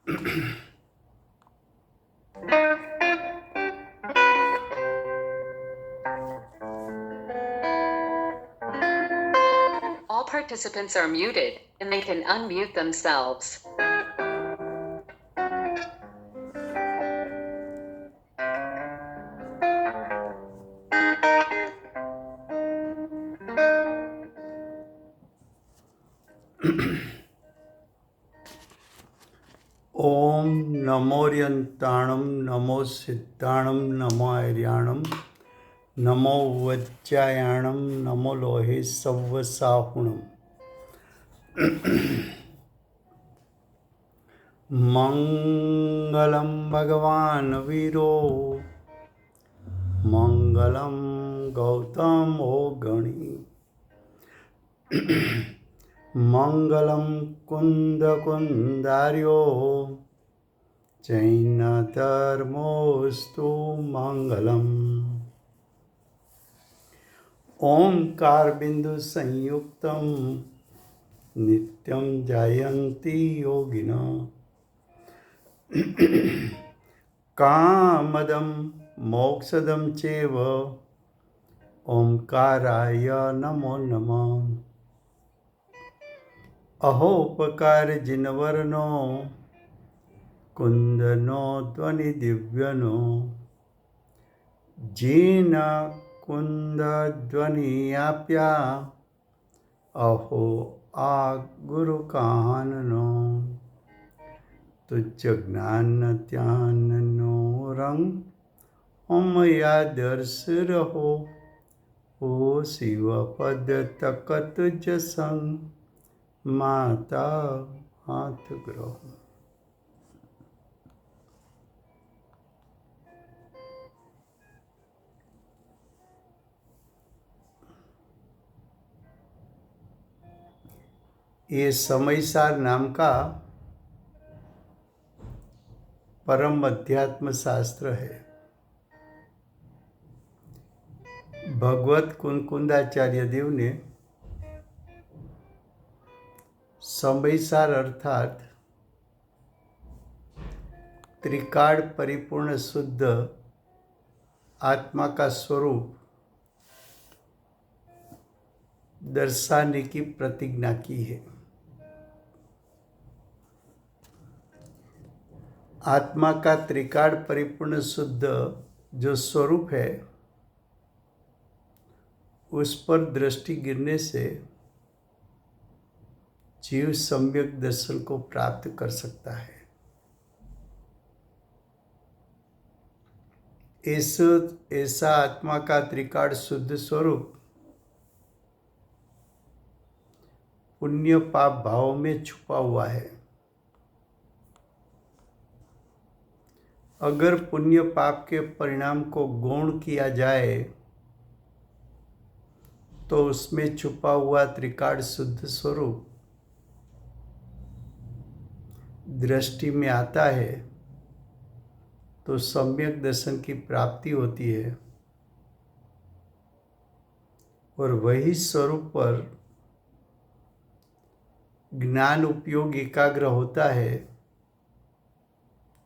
All participants are muted, and they can unmute themselves. ओम नमोर्यंताणं नमो सिद्धाणं नमो आर्याणं नमो वज्रायाणं नमो लोहे सव्वसाहुणम् मंगलम भगवान वीरो मंगलम गौतमो गणी मंगलम कुंद कुंदार्यो जैन धर्मोस्तु मंगलम। ओंकार बिंदु संयुक्तम नित्यं जायन्ति योगिनो कामदं मोक्षदं चैव ओंकाराय नमो नमः। अहोपकार जिनवरनो कुंदनो ध्वनि दिव्यनो जीन कुंद ध्वनि आप्या अहो आ गुरु काननो तुझ ज्ञान त्याननो रंग ओम या दर्श रहो ओ शिव पद तक तुझ संग माता हाथ ग्रहो। ये समयसार नाम का परम अध्यात्म शास्त्र है। भगवत कुंकुंदाचार्य देव ने समयसार अर्थात त्रिकाल परिपूर्ण शुद्ध आत्मा का स्वरूप दर्शाने की प्रतिज्ञा की है। आत्मा का त्रिकाल परिपूर्ण शुद्ध जो स्वरूप है उस पर दृष्टि गिरने से जीव सम्यक दर्शन को प्राप्त कर सकता है। ऐसा आत्मा का त्रिकाल शुद्ध स्वरूप पुण्य पाप भाव में छुपा हुआ है। अगर पुण्य पाप के परिणाम को गौण किया जाए तो उसमें छुपा हुआ त्रिकाल शुद्ध स्वरूप दृष्टि में आता है तो सम्यक दर्शन की प्राप्ति होती है और वही स्वरूप पर ज्ञान उपयोग एकाग्र होता है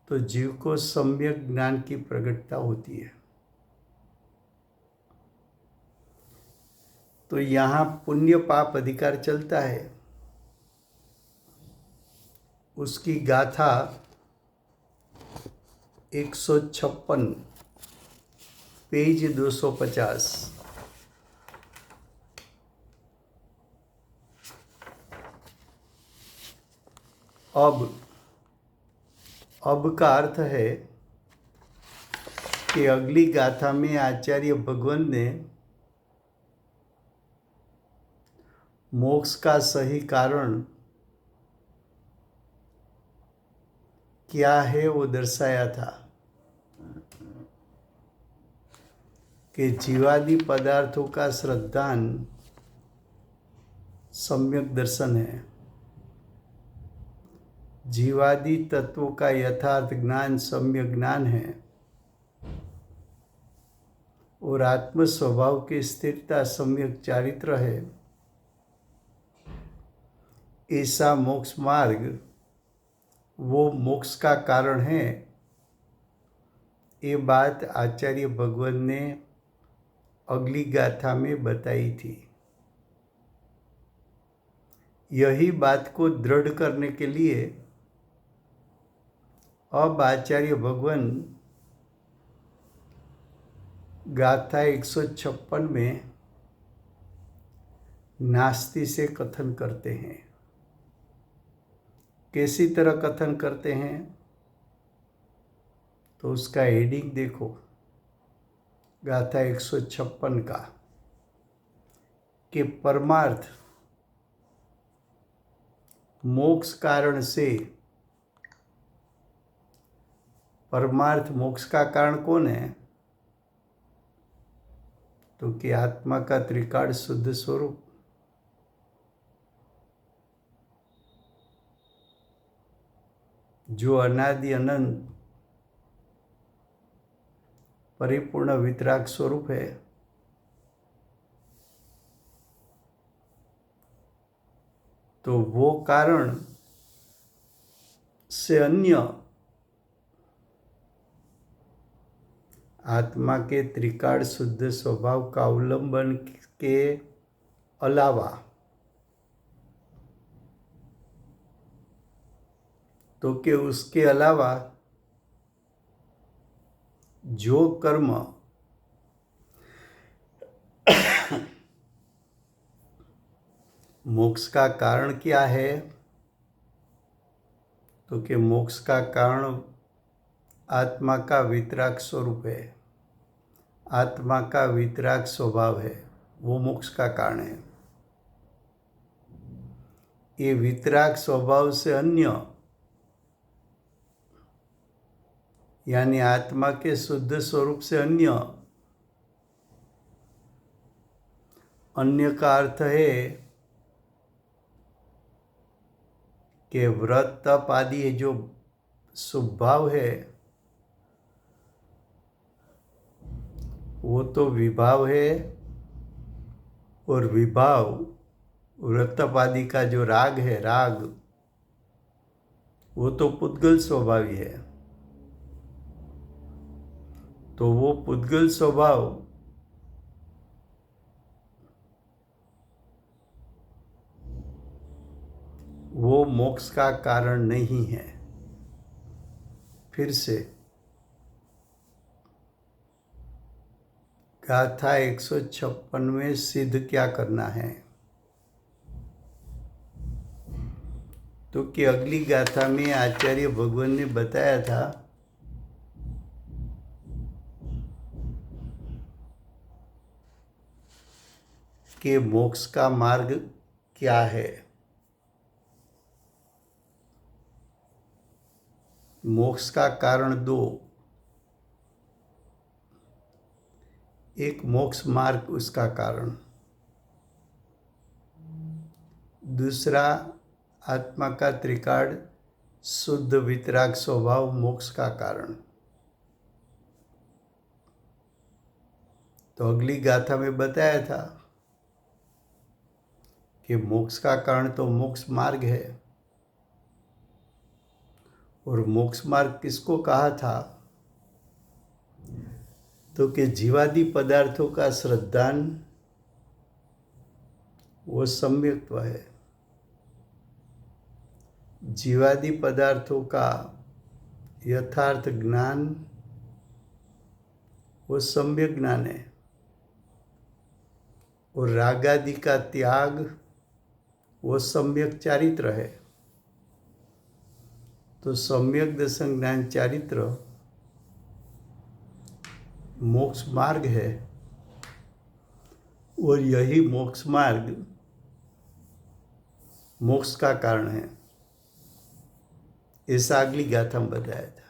तो जीव को सम्यक ज्ञान की प्रकटता होती है। तो यहाँ पुण्य पाप अधिकार चलता है। उसकी गाथा 156 पेज 250। अब का अर्थ है कि अगली गाथा में आचार्य भगवान ने मोक्ष का सही कारण क्या है वो दर्शाया था कि जीवादि पदार्थों का श्रद्धान सम्यक दर्शन है। जीवादि तत्वों का यथार्थ ज्ञान सम्यक ज्ञान है और आत्म स्वभाव की स्थिरता सम्यक चारित्र है। ऐसा मोक्ष मार्ग वो मोक्ष का कारण है, ये बात आचार्य भगवत ने अगली गाथा में बताई थी। यही बात को दृढ़ करने के लिए अब आचार्य भगवान गाथा 156 में नास्ति से कथन करते हैं। कैसी तरह कथन करते हैं तो उसका हेडिंग देखो, गाथा 156 का, कि परमार्थ मोक्ष कारण से। परमार्थ मोक्ष का कारण कौन है? तो कि आत्मा का त्रिकाल शुद्ध स्वरूप। जो अनादि अनंत परिपूर्ण वितराग स्वरूप है, तो वो कारण से अन्य आत्मा के त्रिकाल शुद्ध स्वभाव का अवलंबन के अलावा तो कि उसके अलावा जो कर्म मोक्ष का कारण क्या है, तो कि मोक्ष का कारण आत्मा का वितराग स्वरूप है, आत्मा का वितराग स्वभाव है, वो मोक्ष का कारण है। ये वितराग स्वभाव से अन्य, यानी आत्मा के शुद्ध स्वरूप से अन्य का अर्थ है कि व्रत तप आदि जो स्वभाव है वो तो विभाव है, और विभाव व्रत तप आदि का जो राग है, राग वो तो पुद्गल स्वभावी है। तो वो पुद्गल स्वभाव वो मोक्ष का कारण नहीं है। फिर से गाथा 156 में सिद्ध क्या करना है, तो कि अगली गाथा में आचार्य भगवान ने बताया था कि मोक्ष का मार्ग क्या है। मोक्ष का कारण दो, एक मोक्ष मार्ग उसका कारण, दूसरा आत्मा का त्रिकाल शुद्ध वितराग स्वभाव मोक्ष का कारण। तो अगली गाथा में बताया था कि मोक्ष का कारण तो मोक्ष मार्ग है, और मोक्ष मार्ग किसको कहा था, तो कि जीवादि पदार्थों का श्रद्धान वो सम्यक्त्व है। जीवादि पदार्थों का यथार्थ ज्ञान वो सम्यक ज्ञान है, और रागादि का त्याग वो सम्यक चारित्र है। तो सम्यक दर्शन ज्ञान चारित्र मोक्ष मार्ग है, और यही मोक्ष मार्ग मोक्ष का कारण है। ऐसा अगली गाथा में बताया था।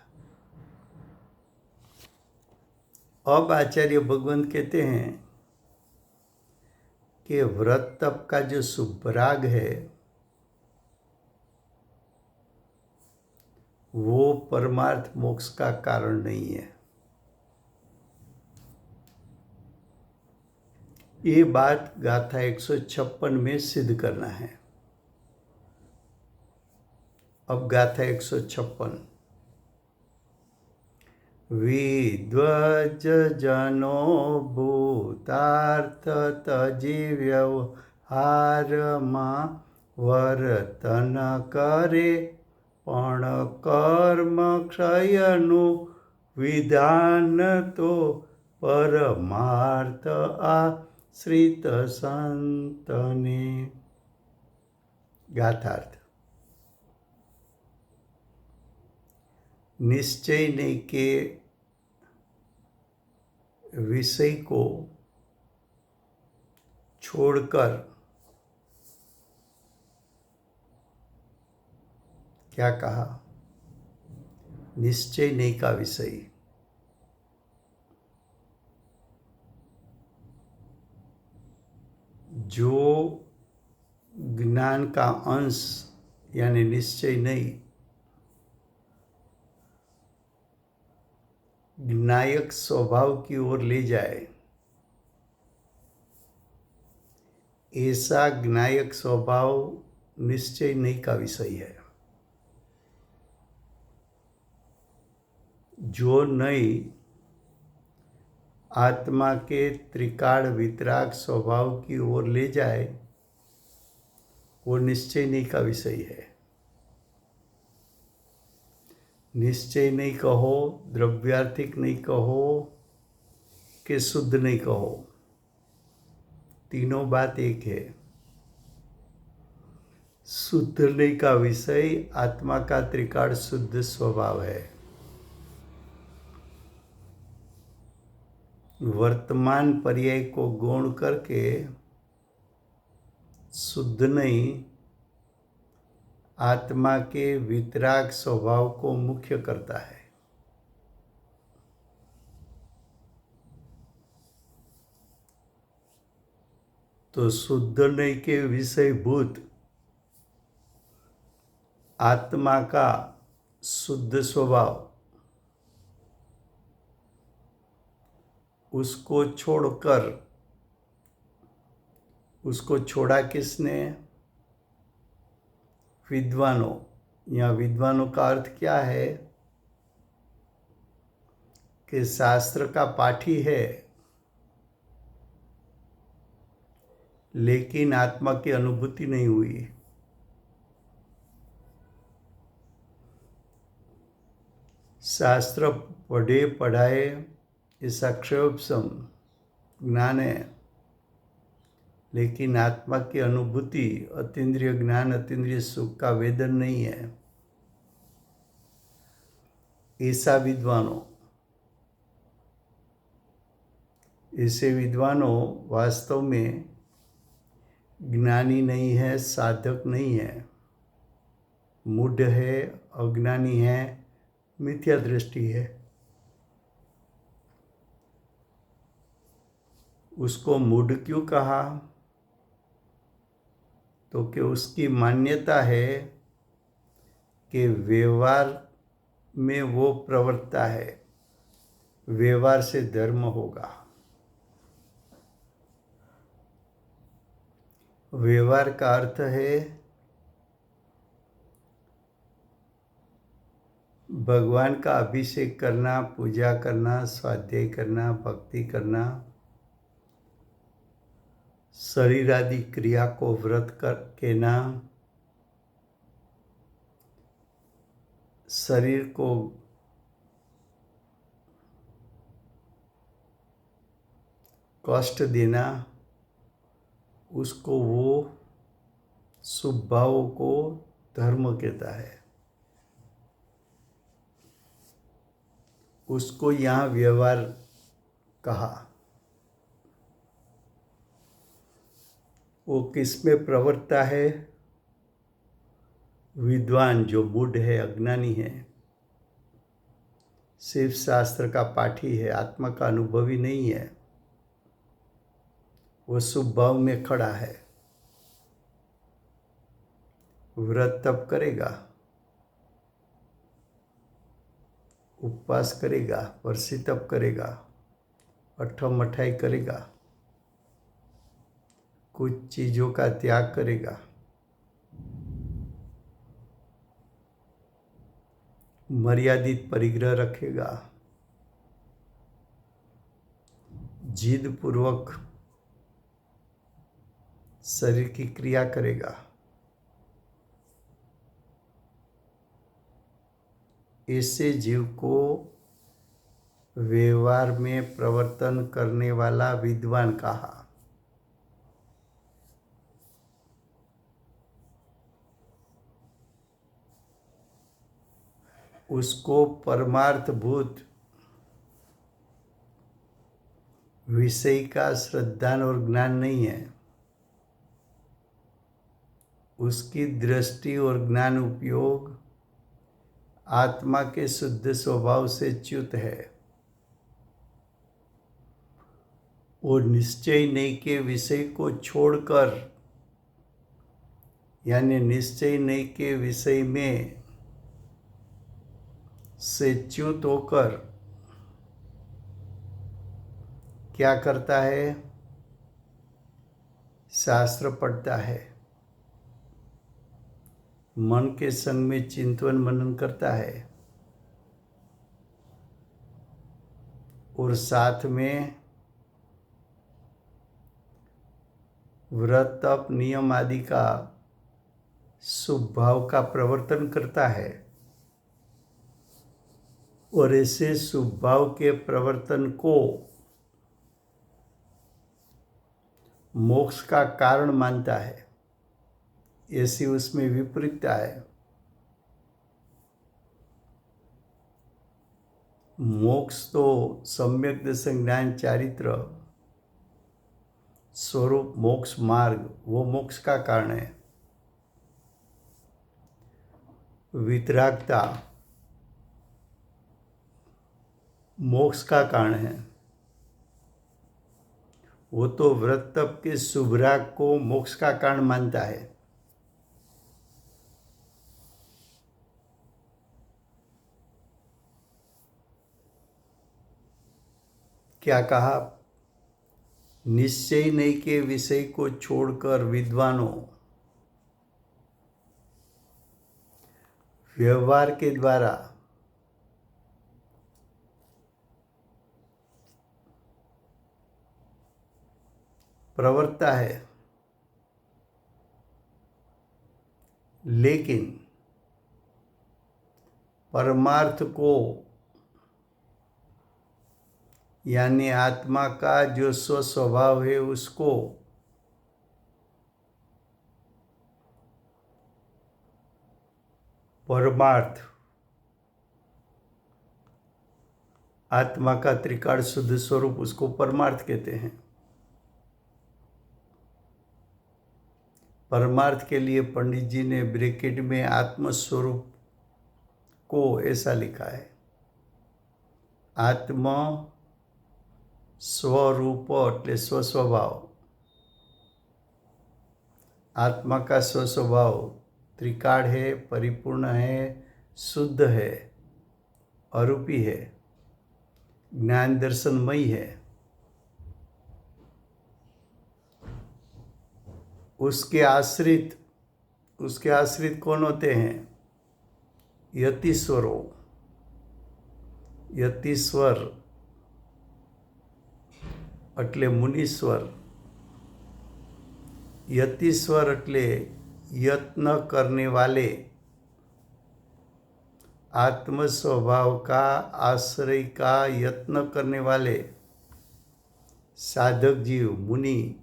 अब आचार्य भगवंत कहते हैं कि व्रत तप का जो सुभराग है वो परमार्थ मोक्ष का कारण नहीं है। ये बात गाथा 156 में सिद्ध करना है। अब गाथा 156। विध्वज जनो भूतार्थ तजी व्यवहारमा वर्तन करे पण कर्म क्षयनु विधान तो परमार्थ आश्रित संतने। गाथार्थ। निश्चय नहीं के विषय को छोड़कर क्या कहा? निश्चय नहीं का विषय। जो ज्ञान का अंश यानी निश्चय नहीं, ज्ञायक स्वभाव की ओर ले जाए, ऐसा ज्ञायक स्वभाव निश्चय नहीं का विषय है। जो नहीं आत्मा के त्रिकाल वितराग स्वभाव की ओर ले जाए, वो निश्चय नहीं का विषय है। निश्चय नहीं कहो, द्रव्यार्थिक नहीं कहो कि शुद्ध नहीं कहो, तीनों बात एक है। शुद्ध नहीं का विषय आत्मा का त्रिकाल शुद्ध स्वभाव है। वर्तमान पर्याय को गौण करके शुद्ध नहीं आत्मा के वितराग स्वभाव को मुख्य करता है। तो शुद्ध नहीं के विषयभूत आत्मा का शुद्ध स्वभाव, उसको छोड़कर, उसको छोड़ा किसने? विद्वानों। यहाँ विद्वानों का अर्थ क्या है कि शास्त्र का पाठी है लेकिन आत्मा की अनुभूति नहीं हुई। शास्त्र पढ़े पढ़ाए ऐसा क्षयोपम ज्ञान है, लेकिन आत्मा की अनुभूति, अतीन्द्रिय ज्ञान, अतीन्द्रिय सुख का वेदन नहीं है। ऐसा विद्वानों, ऐसे विद्वानों वास्तव में ज्ञानी नहीं है, साधक नहीं है, मूढ़ है, अज्ञानी है, मिथ्या दृष्टि है। उसको मूढ़ क्यों कहा? तो कि उसकी मान्यता है कि व्यवहार में वो प्रवृत्ता है, व्यवहार से धर्म होगा। व्यवहार का अर्थ है भगवान का अभिषेक करना, पूजा करना, स्वाध्याय करना, भक्ति करना, शरीर आदि क्रिया को व्रत करके ना, शरीर को कष्ट देना, उसको वो शुभ भावों को धर्म कहता है। उसको यहाँ व्यवहार कहा। वो किस में प्रवृत्ता है? विद्वान जो मूढ़ है, अज्ञानी है, सिर्फ शास्त्र का पाठी है, आत्मा का अनुभवी नहीं है, वो शुभ भाव में खड़ा है। व्रत तप करेगा, उपवास करेगा, वर्षी तप करेगा, अठम अठाई करेगा, कुछ चीज़ों का त्याग करेगा, मर्यादित परिग्रह रखेगा, जिद पूर्वक शरीर की क्रिया करेगा, ऐसे जीव को व्यवहार में प्रवर्तन करने वाला विद्वान कहा। उसको परमार्थभूत विषय का श्रद्धान और ज्ञान नहीं है। उसकी दृष्टि और ज्ञान उपयोग आत्मा के शुद्ध स्वभाव से च्युत है और निश्चय नहीं के विषय को छोड़कर, यानी निश्चय नहीं के विषय में से च्युत होकर क्या करता है? शास्त्र पढ़ता है, मन के संग में चिंतन मनन करता है और साथ में व्रत तप नियम आदि का शुभ भाव का प्रवर्तन करता है और ऐसे शुभ भाव के प्रवर्तन को मोक्ष का कारण मानता है। ऐसी उसमें विपरीतता है। मोक्ष तो सम्यक दर्शन ज्ञान चारित्र स्वरूप मोक्ष मार्ग, वो मोक्ष का कारण है। वितरागता मोक्ष का कारण है। वो तो व्रत तप के शुभराग को मोक्ष का कारण मानता है। क्या कहा? निश्चय नहीं के विषय को छोड़कर विद्वानों व्यवहार के द्वारा प्रवर्तता है, लेकिन परमार्थ को, यानी आत्मा का जो स्वभाव है उसको परमार्थ, आत्मा का त्रिकाल शुद्ध स्वरूप, उसको परमार्थ कहते हैं। परमार्थ के लिए पंडित जी ने ब्रैकेट में आत्मस्वरूप को ऐसा लिखा है, आत्मा स्वरूप એટલે स्वस्वभाव। आत्मा का स्वस्वभाव त्रिकाल है, परिपूर्ण है, शुद्ध है, अरूपी है, ज्ञान दर्शनमयी है। उसके आश्रित कौन होते हैं? यतीश्वरों। यतीश्वर એટલે मुनीश्वर। यतीश्वर એટલે यत्न करने वाले, आत्म स्वभाव का आश्रय का यत्न करने वाले साधक जीव, मुनि,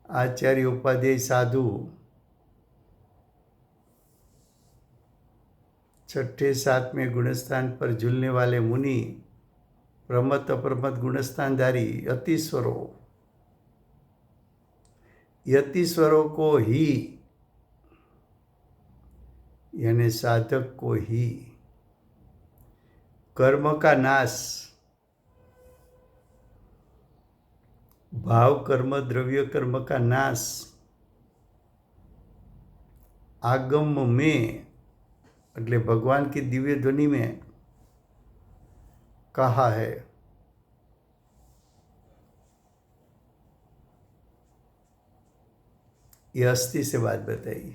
आचार्य, उपाध्याय, साधु, छठे सातवें गुणस्थान पर झूलने वाले मुनि, प्रमत अप्रमत गुणस्थानधारी यतीश्वरों को ही, यानी साधक को ही कर्म का नाश, भाव कर्म द्रव्य कर्म का नाश आगम में, એટલે भगवान की दिव्य ध्वनि में कहा है। ये अस्थि से बात बताई।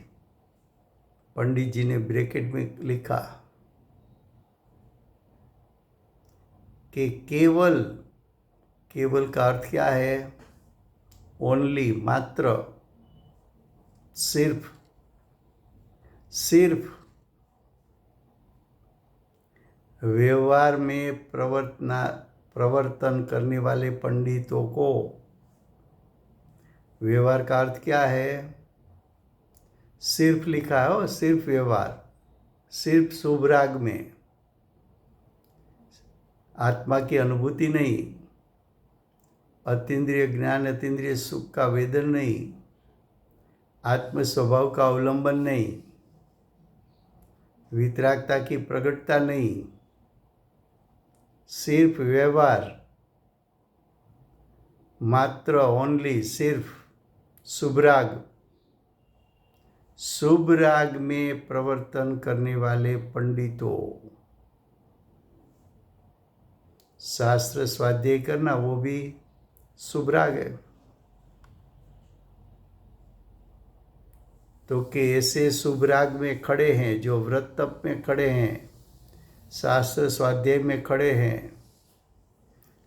पंडित जी ने ब्रैकेट में लिखा, कि केवल, केवल का अर्थ क्या है? ओनली, मात्र, सिर्फ, सिर्फ व्यवहार में प्रवर्तन करने वाले पंडितों को, व्यवहार का अर्थ क्या है? सिर्फ लिखा है हो, सिर्फ व्यवहार, सिर्फ शुभ राग में, आत्मा की अनुभूति नहीं, अतीन्द्रिय ज्ञान अतीन्द्रिय सुख का वेदन नहीं, आत्म स्वभाव का अवलंबन नहीं, वितरागता की प्रगटता नहीं, सिर्फ व्यवहार, मात्र, ओनली, सिर्फ शुभ राग, शुभ राग में प्रवर्तन करने वाले पंडितों। शास्त्र स्वाध्याय करना वो भी शुभ राग है। तो कि ऐसे शुभ राग में खड़े हैं जो व्रत तप में खड़े हैं, शास्त्र स्वाध्याय में खड़े हैं,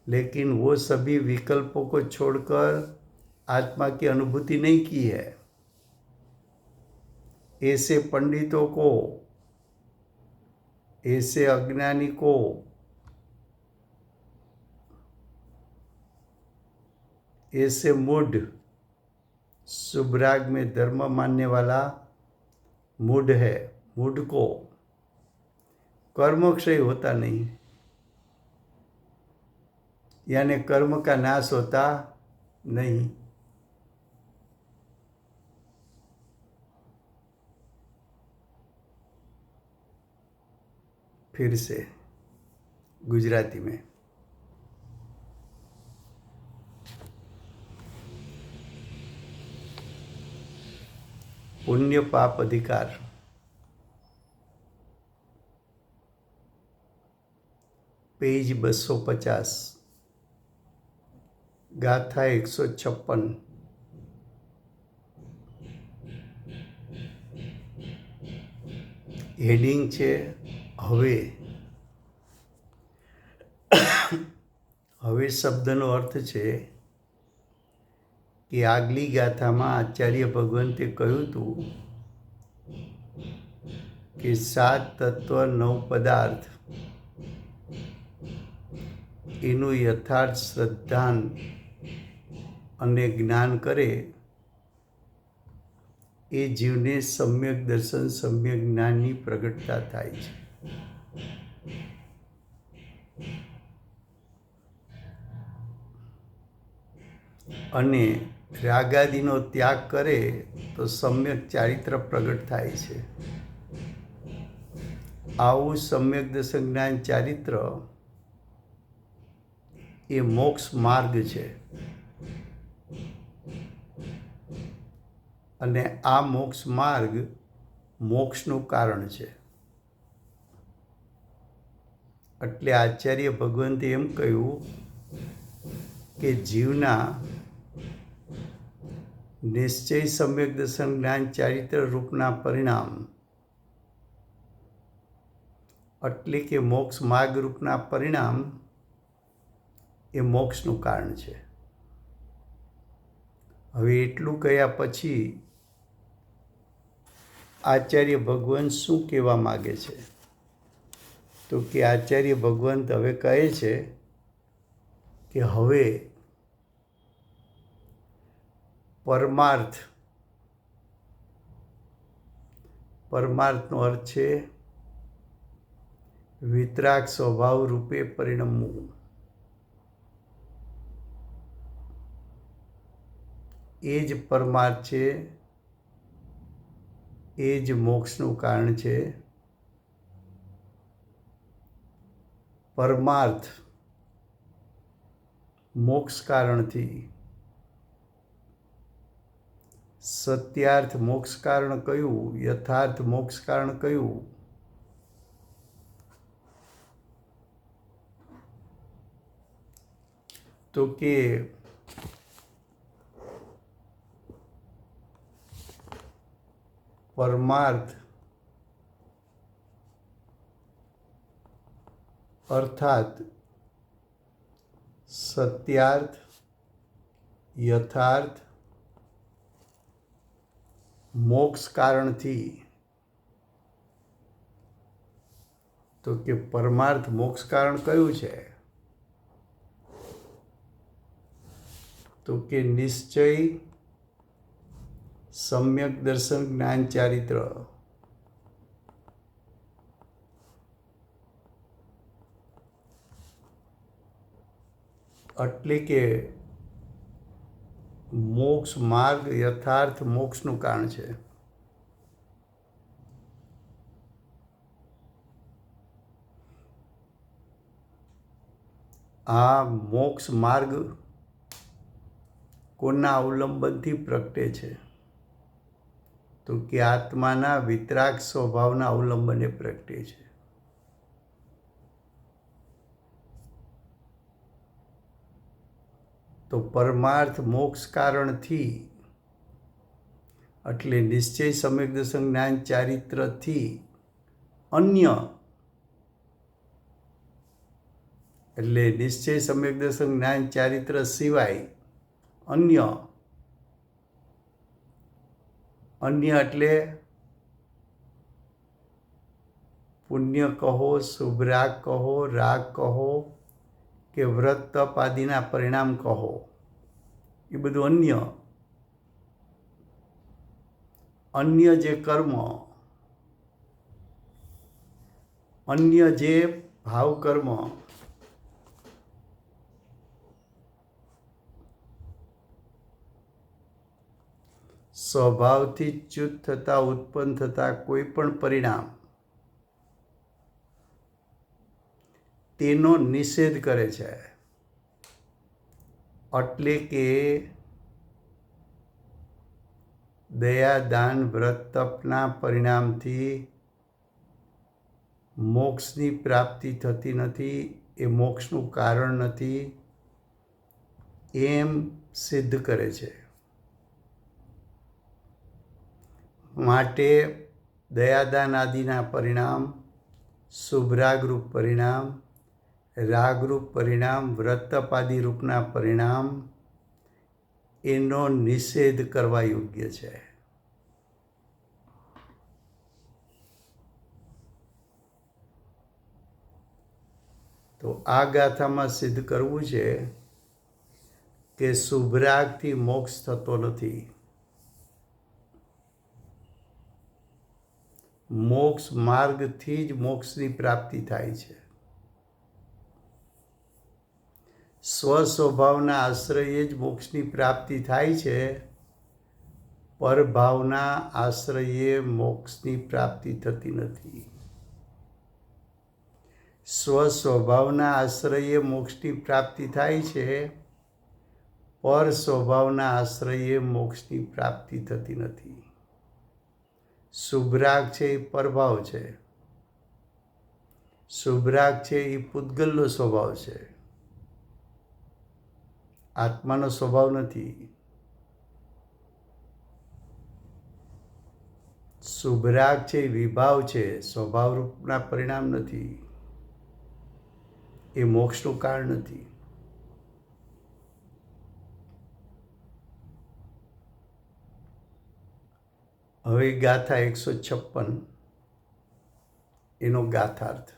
लेकिन वो सभी विकल्पों को छोड़कर आत्मा की अनुभूति नहीं की है। ऐसे पंडितों को, ऐसे अज्ञानी को ऐसे मूढ़, शुभ राग में धर्म मानने वाला मूढ़ है, मूढ़ को कर्मक्षय होता नहीं, यानी कर्म का नाश होता नहीं। फिर से गुजराती में, पुण्य पाप अधिकार, पेज 250, गाथा 156। हेडिंग છે હવે। હવે શબ્દનો અર્થ છે કે આગલી ગાથામાં આચાર્ય ભગવંતે કહ્યું હતું કે 7 તત્વ 9 પદાર્થ એનું યથાર્થ શ્રદ્ધાન અને જ્ઞાન કરે એ જીવને સમ્યક દર્શન સમ્યક જ્ઞાનની પ્રગટતા થાય છે। અને રાગાદિનો ત્યાગ કરે તો સમ્યક ચારિત્ર પ્રગટ થાય છે। આવું સમ્યક દર્શન જ્ઞાન ચારિત્ર એ મોક્ષ માર્ગ છે। અને આ મોક્ષ માર્ગ મોક્ષનું કારણ છે। એટલે આચાર્ય ભગવંતે એમ કહ્યું કે જીવના નિશ્ચય સમ્યક દર્શન જ્ઞાન ચારિત્ર રૂપના પરિણામ, એટલે કે મોક્ષ માર્ગ રૂપના પરિણામ એ મોક્ષનું કારણ છે। હવે એટલું કહ્યા પછી આચાર્ય ભગવંત શું કહેવા માગે છે? તો કે આચાર્ય ભગવંત હવે કહે છે કે હવે પરમાર્થ, પરમાર્થનો અર્થ છે વિતરાગ સ્વભાવ રૂપે પરિણમવું। એ જ પરમાર્થ છે, એ જ મોક્ષનું કારણ છે। પરમાર્થ મોક્ષ કારણથી, સત્યાર્થ મોક્ષ કારણ કયું, યથાર્થ મોક્ષ કારણ કયું? તો કે પરમાર્થ અર્થાત સત્યાર્થ, યથાર્થ, મોક્ષ કારણથી, તો કે પરમાર્થ મોક્ષ કારણ કયું છે? તો કે નિશ્ચય, સમ્યક દર્શન, જ્ઞાન, ચારિત્ર. એટલે કે મોક્ષ માર્ગ યથાર્થ મોક્ષનું કારણ છે. આ મોક્ષ માર્ગ કોના અવલંબનથી પ્રગટે છે? તો કે આત્માના વિતરાગ સ્વભાવના અવલંબને પ્રગટે છે. તો પરમાર્થ મોક્ષ કારણથી એટલે નિશ્ચય, સમ્યક દર્શન, જ્ઞાન, ચારિત્રથી અન્ય એટલે નિશ્ચય, સમ્યક દર્શન, જ્ઞાન, ચારિત્ર સિવાય અન્ય એટલે પુણ્ય કહો, શુભ રાગ કહો, રાગ કહો કે વ્રત તપ આદિના પરિણામ કહો, એ બધું અન્ય જે કર્મ, અન્ય જે ભાવ કર્મ સ્વભાવથી ચ્યુત થતા ઉત્પન્ન થતા કોઈ પણ પરિણામ તેનો નિષેધ કરે છે. એટલે કે દયા, દાન, વ્રત તપના પરિણામથી મોક્ષની પ્રાપ્તિ થતી નથી, એ મોક્ષનું કારણ નથી એમ સિદ્ધ કરે છે. માટે દયાદાન આદિના પરિણામ, શુભરાગરૂપ પરિણામ, રાગરૂપ પરિણામ, વ્રતપાદી રૂપના પરિણામ એનો નિષેધ કરવા યોગ્ય છે. તો આ ગાથામાં સિદ્ધ કરવું છે કે શુભરાગથી મોક્ષ થતો નથી. મોક્ષ માર્ગથી જ મોક્ષની પ્રાપ્તિ થાય છે. સ્વસ્વભાવના આશ્રયે જ મોક્ષની પ્રાપ્તિ થાય છે. પરભાવના આશ્રયે મોક્ષની પ્રાપ્તિ થતી નથી. સ્વસ્વભાવના આશ્રયે મોક્ષની પ્રાપ્તિ થાય છે. પર સ્વભાવના આશ્રયે મોક્ષની પ્રાપ્તિ થતી નથી. શુભરાગ છે એ પરભાવ છે. શુભરાગ છે એ પૂતગલનો સ્વભાવ છે, આત્માનો સ્વભાવ નથી. શુભરાગ છે એ વિભાવ છે, સ્વભાવ રૂપના પરિણામ નથી. એ મોક્ષનું કારણ નથી. હવે ગાથા 156 એનો ગાથાર્થ.